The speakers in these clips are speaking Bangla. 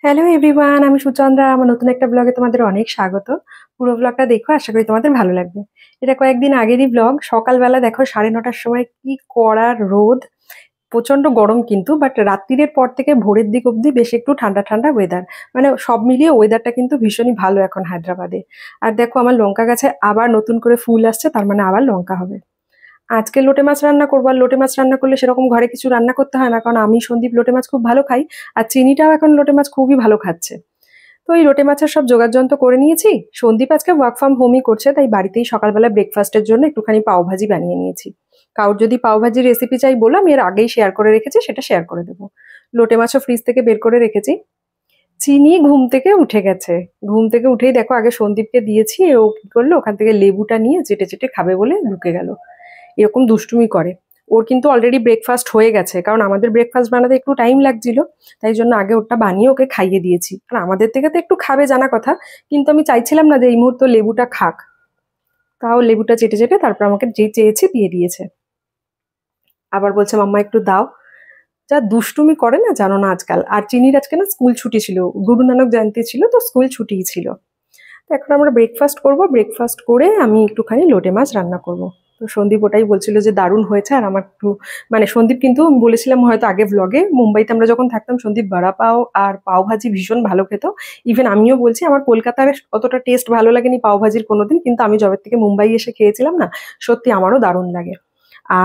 হ্যালো এভরিওয়ান, আমি সুচন্দ্রা। আমার নতুন একটা ব্লগে তোমাদের অনেক স্বাগত। পুরো ব্লগটা দেখো, আশা করি তোমাদের ভালো লাগবে। এটা কয়েকদিন আগেরই ব্লগ। সকালবেলা দেখো 9:30টার সময় কি কড়া রোদ, প্রচন্ড গরম কিন্তু, বাট রাত্রিরের পর থেকে ভোরের দিক অবধি বেশ একটু ঠান্ডা ঠান্ডা ওয়েদার। মানে সব মিলিয়ে ওয়েদারটা কিন্তু ভীষণই ভালো এখন হায়দ্রাবাদে। আর দেখো আমার লঙ্কা গাছে আবার নতুন করে ফুল আসছে, তার মানে আবার লঙ্কা হবে। আজকে লোটে মাছ রান্না করবো। আর লোটে মাছ রান্না করলে সেরকম ঘরে কিছু রান্না করতে হয় না, কারণ আমি সন্দীপ লোটে মাছ খুব ভালো খাই। আর চিনিটাও এখন লোটে মাছ খুবই ভালো খাচ্ছে। তো এই লোটে মাছের সব জোগাড় যন্ত্র করে নিয়েছি। সন্দীপ আজকে ওয়ার্ক ফ্রম হোমই করছে, তাই বাড়িতেই সকালবেলা ব্রেকফাস্টের জন্য একটুখানি পাওভাজি বানিয়ে নিয়েছি। কারোর যদি পাওভাজির রেসিপি চাই বলো, আমি এর আগেই শেয়ার করে রেখেছি, সেটা শেয়ার করে দেবো। লোটে মাছও ফ্রিজ থেকে বের করে রেখেছি। চিনি ঘুম থেকে উঠে গেছে। ঘুম থেকে উঠেই দেখো আগে সন্দীপকে দিয়েছি, ও কি করলো, ওখান থেকে লেবুটা নিয়ে চেটে চেটে খাবে বলে ঢুকে গেল। এরকম দুষ্টুমি করে। ওর কিন্তু অলরেডি ব্রেকফাস্ট হয়ে গেছে, কারণ আমাদের ব্রেকফাস্ট বানাতে একটু টাইম লাগছিল। তাই জন্য আগে ওটা বানিয়ে ওকে খাইয়ে দিয়েছি। আর আমাদের থেকে তো একটু খাবে জানা কথা, কিন্তু আমি চাইছিলাম না যে এই মুহূর্তে লেবুটা খাক। তাও লেবুটা চেটে চেটে তারপর আমাকে যে চেয়েছে দিয়ে দিয়েছে। আবার বলছে মাম্মা একটু দাও। যা দুষ্টুমি করে না জানো না আজকাল। আর চিনির আজকে না স্কুল ছুটি ছিল, গুরু নানক জয়ন্তী ছিল, তো স্কুল ছুটিই ছিল। তো এখন আমরা ব্রেকফাস্ট করব। ব্রেকফাস্ট করে আমি একটুখানি লোটে মাছ রান্না করব। তো সন্দীপ ওটাই বলছিল যে দারুণ হয়েছে। আর আমার একটু মানে সন্দীপ কিন্তু আমি বলেছিলাম হয়তো আগে ভ্লগে, মুম্বাইতে আমরা যখন থাকতাম সন্দীপ বড়া পাও আর পাও ভাজি ভীষণ ভালো খেত। ইভেন আমিও বলছি আমার কলকাতার অতটা টেস্ট ভালো লাগেনি পাও ভাজির কোনোদিন, কিন্তু আমি যবে থেকে মুম্বাই এসে খেয়েছিলাম না, সত্যি আমারও দারুণ লাগে।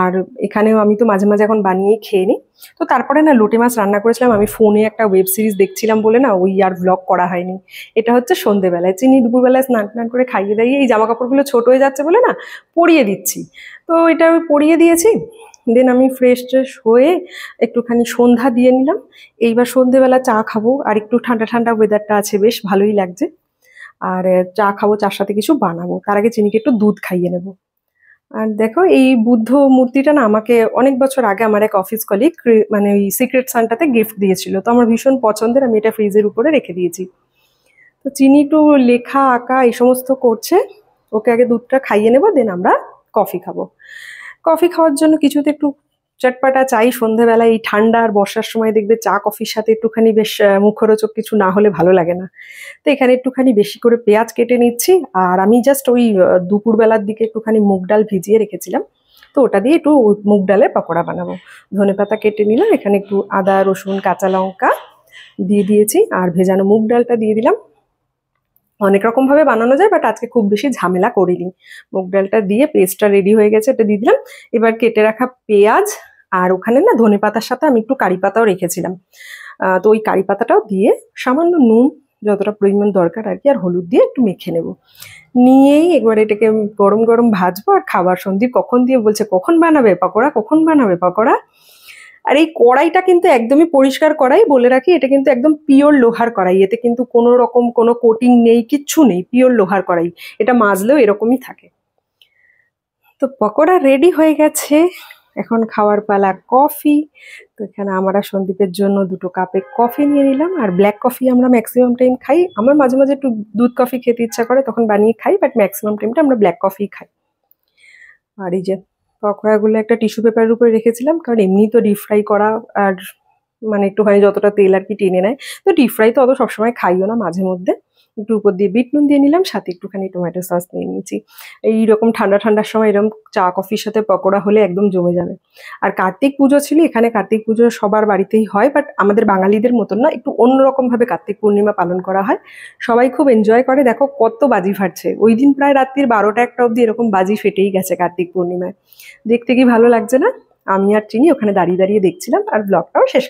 আর এখানেও আমি তো মাঝে মাঝে এখন বানিয়েই খেয়ে নিই। তো তারপরে না লোটে মাছ রান্না করেছিলাম আমি ফোনে, একটা ওয়েব সিরিজ দেখছিলাম বলে না ওই আর ব্লগ করা হয়নি। এটা হচ্ছে সন্ধেবেলায়। চিনি দুপুরবেলায় স্নান টান করে খাইয়ে দাইয়ে এই জামা কাপড়গুলো ছোট হয়ে যাচ্ছে বলে না পরিয়ে দিচ্ছি। তো এটা আমি পরিয়ে দিয়েছি। দেন আমি ফ্রেশ ট্রেশ হয়ে একটুখানি সন্ধ্যা দিয়ে নিলাম। এইবার সন্ধেবেলা চা খাবো, আর একটু ঠান্ডা ঠান্ডা ওয়েদারটা আছে, বেশ ভালোই লাগছে। আর চা খাবো, চার সাথে কিছু বানাবো। তার আগে চিনিকে একটু দুধ খাইয়ে নেবো। আর দেখো এই বুদ্ধ মূর্তিটা না আমাকে অনেক বছর আগে আমার এক অফিস কলিগ মানে ওই সিক্রেট সান্টাতে গিফট দিয়েছিল। তো আমার ভীষণ পছন্দের, আমি এটা ফ্রিজের উপরে রেখে দিয়েছি। তো চিনি একটু লেখা আঁকা এই সমস্ত করছে। ওকে আগে দুধটা খাইয়ে নেবো, দেন আমরা কফি খাবো। কফি খাওয়ার জন্য কিছুতে একটু চটপাটা চাই সন্ধেবেলায়। এই ঠান্ডা আর বর্ষার সময় দেখবে চা কফির সাথে একটুখানি বেশ মুখরোচক কিছু না হলে ভালো লাগে না। তো এখানে একটুখানি বেশি করে পেঁয়াজ কেটে নিচ্ছি। আর আমি জাস্ট ওই দুপুরবেলার দিকে একটুখানি মুগ ডাল ভিজিয়ে রেখেছিলাম। তো ওটা দিয়ে একটু মুগ ডালের পকোড়া বানাবো। ধনেপাতা কেটে নিলাম, এখানে একটু আদা রসুন কাঁচা লঙ্কা দিয়ে দিয়েছি, আর ভেজানো মুগ ডালটা দিয়ে দিলাম। অনেক রকম ভাবে বানানো যায়, বাট আজকে খুব বেশি ঝামেলা করিনি। মুগ ডালটা দিয়ে পেস্টটা রেডি হয়ে গেছে, এটা দিয়ে দিলাম। এবার কেটে রাখা পেঁয়াজ, আর ওখানে না ধনে পাতার সাথে আমি একটু কারি পাতাও রেখেছিলাম। তো ওই কারি পাতাটাও দিয়ে সামান্য নুন, যতটা পরিমাণ দরকার আর কি, আর হলুদ দিয়ে একটু মেখে নেব। নিয়েই একবার এটাকে গরম গরম ভাজবো আর খাবার। সন্দীপ কখন দিয়ে বলছে কখন বানাবে পকোড়া, কখন বানাবে পকোড়া। আর এই কড়াইটা কিন্তু একদমই পরিষ্কার কড়াই, বলে রাখি। এটা কিন্তু একদম পিওর লোহার কড়াই, এতে কিন্তু কোনো রকম কোনো কোটিং নেই, কিচ্ছু নেই, পিওর লোহার কড়াই। এটা মাজলেও এরকমই থাকে। তো পকোড়া রেডি হয়ে গেছে। এখন খাওয়ার পালা কফি। তো এখানে আমরা সন্দীপের জন্য 2 কাপে কফি নিয়ে নিলাম। আর ব্ল্যাক কফি আমরা ম্যাক্সিমাম টাইম খাই। আমার মাঝে মাঝে একটু দুধ কফি খেতে ইচ্ছা করে, তখন বানিয়ে খাই, বাট ম্যাক্সিমাম টাইমটা আমরা ব্ল্যাক কফি খাই। আর এই যে পকোড়াগুলো একটা টিস্যু পেপারের উপরে রেখেছিলাম, কারণ এমনি তো ডিপ ফ্রাই করা, আর মানে একটুখানি যতটা তেল আর কি টেনে নেয়। তো ডিপ ফ্রাই তো অত সবসময় খাইও না, মাঝে মধ্যে একটু উপর দিয়ে বিট নুন দিয়ে নিলাম, সাথে একটুখানি টমেটো সস নিয়ে নিয়েছি। এইরকম ঠান্ডা ঠান্ডার সময় এরকম চা কফির সাথে পকোড়া হলে একদম জমে যাবে। আর কার্তিক পুজো ছিল এখানে। কার্তিক পুজো সবার বাড়িতেই হয়, বাট আমাদের বাঙালিদের মতন না, একটু অন্যরকম ভাবে কার্তিক পূর্ণিমা পালন করা হয়। সবাই খুব এনজয় করে। দেখো কত বাজি ফাটছে, ওই দিন প্রায় রাত্রির 12টা-1টা অবধি এরকম বাজি ফেটেই গেছে কার্তিক পূর্ণিমায়। দেখতে কি ভালো লাগছে না। আমি আর চিনি ওখানে দাঁড়িয়ে দাঁড়িয়ে দেখছিলাম, আর ব্লগটাও শেষ